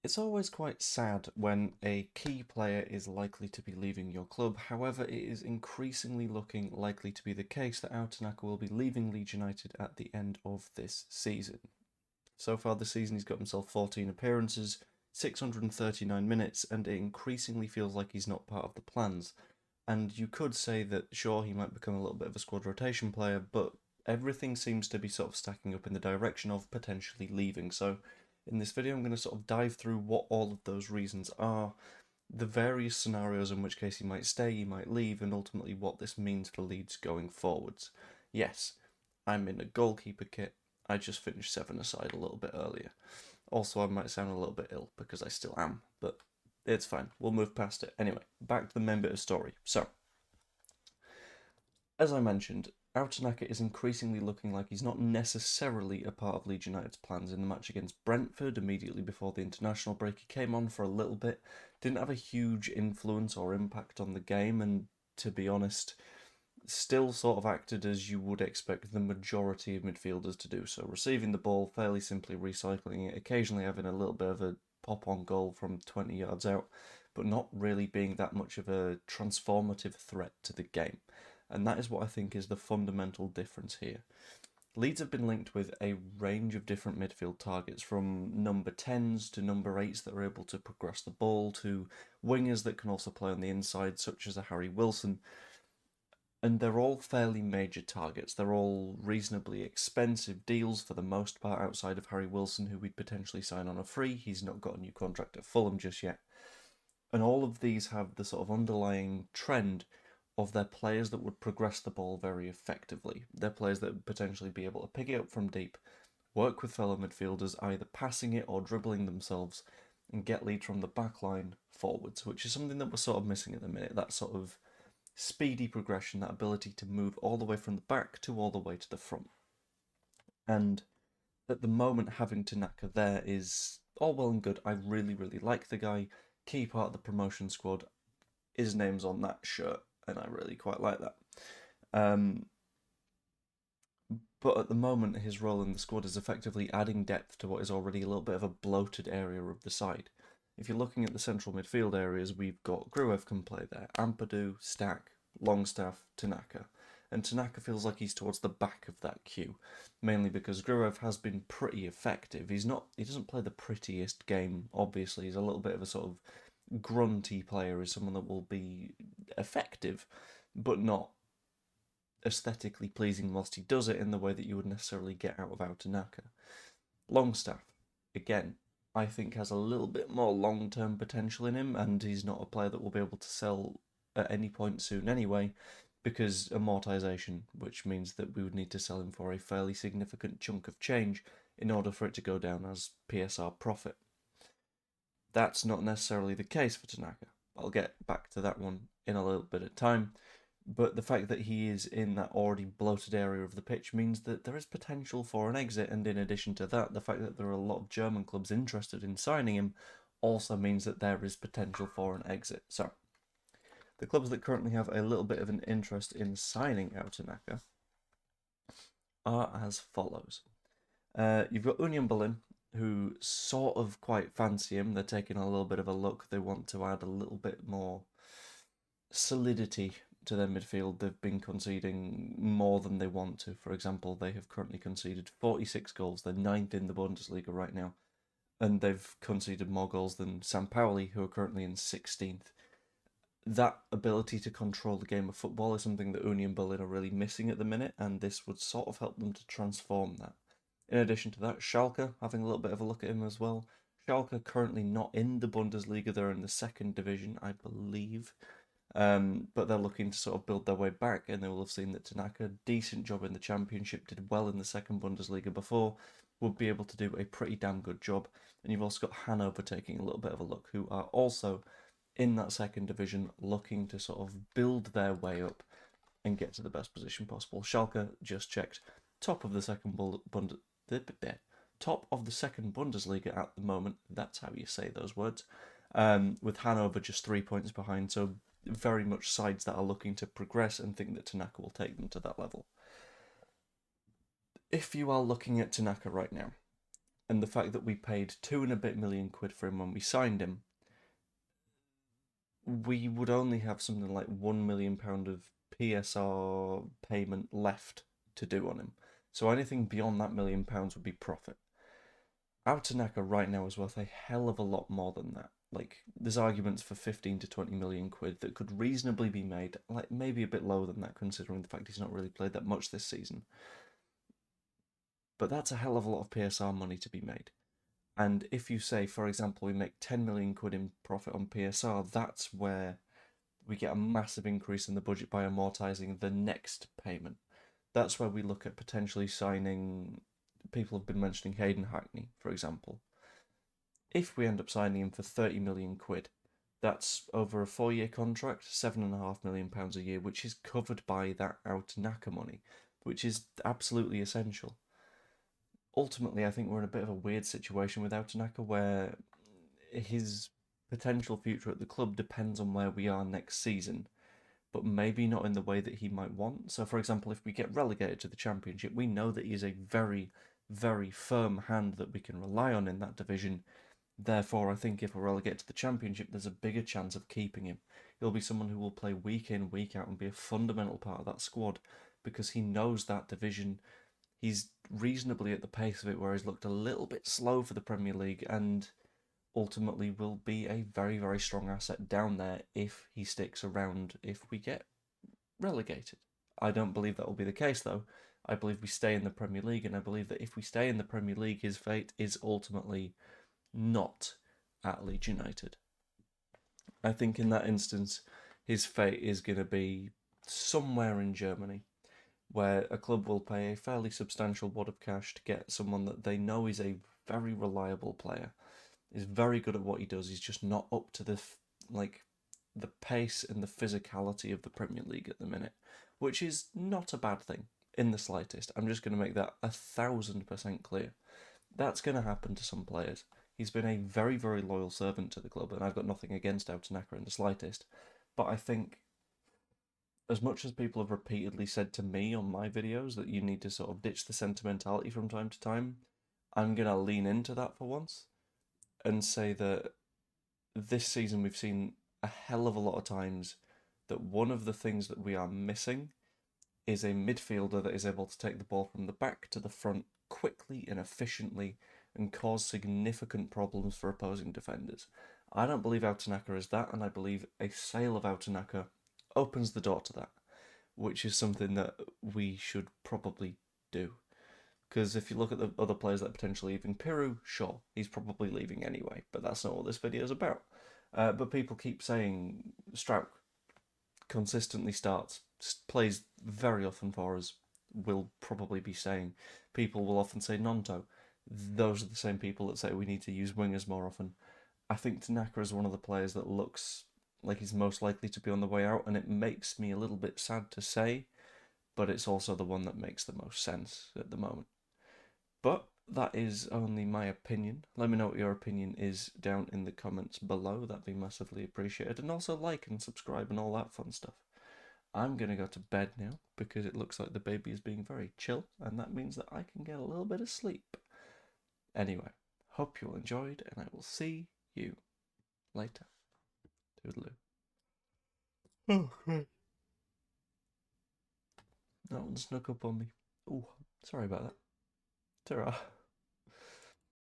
It's always quite sad when a key player is likely to be leaving your club. However, it is increasingly looking likely to be the case that Ao Tanaka will be leaving Leeds United at the end of this season. So far this season, he's got himself 14 appearances, 639 minutes, and it increasingly feels like he's not part of the plans. And you could say that, sure, he might become a little bit of a squad rotation player, but everything seems to be sort of stacking up in the direction of potentially leaving. So, in this video, I'm going to sort of dive through what all of those reasons are, the various scenarios in which case he might stay, he might leave, and ultimately what this means for Leeds going forwards. Yes, I'm in a goalkeeper kit. I just finished 7-a-side a little bit earlier. Also, I might sound a little bit ill because I still am, but it's fine. We'll move past it. Anyway, back to the main bit of story. So, as I mentioned, Ao Tanaka is increasingly looking like he's not necessarily a part of Leeds United's plans. In the match against Brentford immediately before the international break, he came on for a little bit, didn't have a huge influence or impact on the game, and to be honest, still sort of acted as you would expect the majority of midfielders to do so, receiving the ball, fairly simply recycling it, occasionally having a little bit of a pop-on goal from 20 yards out, but not really being that much of a transformative threat to the game. And that is what I think is the fundamental difference here. Leeds have been linked with a range of different midfield targets, from number 10s to number 8s that are able to progress the ball, to wingers that can also play on the inside, such as a Harry Wilson. And they're all fairly major targets. They're all reasonably expensive deals for the most part, outside of Harry Wilson, who we'd potentially sign on a free. He's not got a new contract at Fulham just yet. And all of these have the sort of underlying trend of their players that would progress the ball very effectively. They're players that would potentially be able to pick it up from deep, work with fellow midfielders, either passing it or dribbling themselves, and get lead from the back line forwards, which is something that we're sort of missing at the minute. That sort of speedy progression, that ability to move all the way from the back to all the way to the front. And at the moment, having Tanaka there is all well and good. I really, really like the guy. Key part of the promotion squad. His name's on that shirt, and I really quite like that. Um, but at the moment, his role in the squad is effectively adding depth to what is already a little bit of a bloated area of the side. If you're looking at the central midfield areas, we've got Gruev can play there, Ampadu, Stack, Longstaff, Tanaka. And Tanaka feels like he's towards the back of that queue, mainly because Gruev has been pretty effective. He doesn't play the prettiest game, obviously. He's a little bit of a sort of grunty player, is someone that will be effective, but not aesthetically pleasing whilst he does it in the way that you would necessarily get out of Ao Tanaka. Longstaff, again, I think has a little bit more long-term potential in him, and he's not a player that will be able to sell at any point soon anyway, because amortization, which means that we would need to sell him for a fairly significant chunk of change in order for it to go down as PSR profit. That's not necessarily the case for Tanaka. I'll get back to that one in a little bit of time. But the fact that he is in that already bloated area of the pitch means that there is potential for an exit, and in addition to that, the fact that there are a lot of German clubs interested in signing him also means that there is potential for an exit. So, the clubs that currently have a little bit of an interest in signing Ao Tanaka are as follows. You've got Union Berlin, who sort of quite fancy him. They're taking a little bit of a look. They want to add a little bit more solidity to their midfield. They've been conceding more than they want to. For example, they have currently conceded 46 goals. They're ninth in the Bundesliga right now. And they've conceded more goals than St. Pauli, who are currently in 16th. That ability to control the game of football is something that Union Berlin are really missing at the minute, and this would sort of help them to transform that. In addition to that, Schalke, having a little bit of a look at him as well. Schalke currently not in the Bundesliga, they're in the second division, I believe. But they're looking to sort of build their way back, and they will have seen that Tanaka, decent job in the Championship, did well in the second Bundesliga before, would be able to do a pretty damn good job. And you've also got Hanover taking a little bit of a look, who are also in that second division, looking to sort of build their way up and get to the best position possible. Schalke just checked top of the second top of the second Bundesliga at the moment. That's how you say those words. With Hanover just 3 points behind, so very much sides that are looking to progress and think that Tanaka will take them to that level. If you are looking at Tanaka right now, And the fact that we paid 2 and a bit million quid for him when we signed him, we would only have something like £1 million of PSR payment left to do on him. So anything beyond that £1 million would be profit. Ao Tanaka right now is worth a hell of a lot more than that. Like, there's arguments for 15 to 20 million quid that could reasonably be made, like maybe a bit lower than that considering the fact he's not really played that much this season. But that's a hell of a lot of PSR money to be made. And if you say, for example, we make 10 million quid in profit on PSR, that's where we get a massive increase in the budget by amortising the next payment. That's where we look at potentially signing. People have been mentioning Hayden Hackney, for example. If we end up signing him for 30 million quid, that's over a 4-year contract, £7.5 million a year, which is covered by that Ao Tanaka money, which is absolutely essential. Ultimately, I think we're in a bit of a weird situation with Ao Tanaka where his potential future at the club depends on where we are next season, but maybe not in the way that he might want. So, for example, if we get relegated to the Championship, we know that he is a very, very firm hand that we can rely on in that division. Therefore, I think if we're relegated to the Championship, there's a bigger chance of keeping him. He'll be someone who will play week in, week out and be a fundamental part of that squad because he knows that division. He's reasonably at the pace of it, where he's looked a little bit slow for the Premier League and ultimately will be a very, very strong asset down there if he sticks around if we get relegated. I don't believe that will be the case, though. I believe we stay in the Premier League, and I believe that if we stay in the Premier League, his fate is ultimately not at Leeds United. I think in that instance, his fate is going to be somewhere in Germany, where a club will pay a fairly substantial wad of cash to get someone that they know is a very reliable player, is very good at what he does. He's just not up to the pace and the physicality of the Premier League at the minute, which is not a bad thing in the slightest. I'm just going to make that 1,000% clear. That's going to happen to some players. He's been a very, very loyal servant to the club, and I've got nothing against Ao Tanaka in the slightest. But I think, as much as people have repeatedly said to me on my videos that you need to sort of ditch the sentimentality from time to time, I'm going to lean into that for once and say that this season we've seen a hell of a lot of times that one of the things that we are missing is a midfielder that is able to take the ball from the back to the front quickly and efficiently and cause significant problems for opposing defenders. I don't believe Ao Tanaka is that, and I believe a sale of Ao Tanaka opens the door to that, which is something that we should probably do. Because if you look at the other players that are potentially leaving, Piru, sure, he's probably leaving anyway, but that's not what this video is about. But people keep saying Strauch consistently starts, plays very often for us, will probably be saying. People will often say Nonto. Those are the same people that say we need to use wingers more often. I think Tanaka is one of the players that looks like he's most likely to be on the way out, and it makes me a little bit sad to say, but it's also the one that makes the most sense at the moment. But that is only my opinion. Let me know what your opinion is down in the comments below. That'd be massively appreciated. And also like and subscribe and all that fun stuff. I'm going to go to bed now because it looks like the baby is being very chill, and that means that I can get a little bit of sleep. Anyway, hope you all enjoyed, and I will see you later. Toodaloo. Oh, great. That one snuck up on me. Oh, sorry about that. Ta-ra.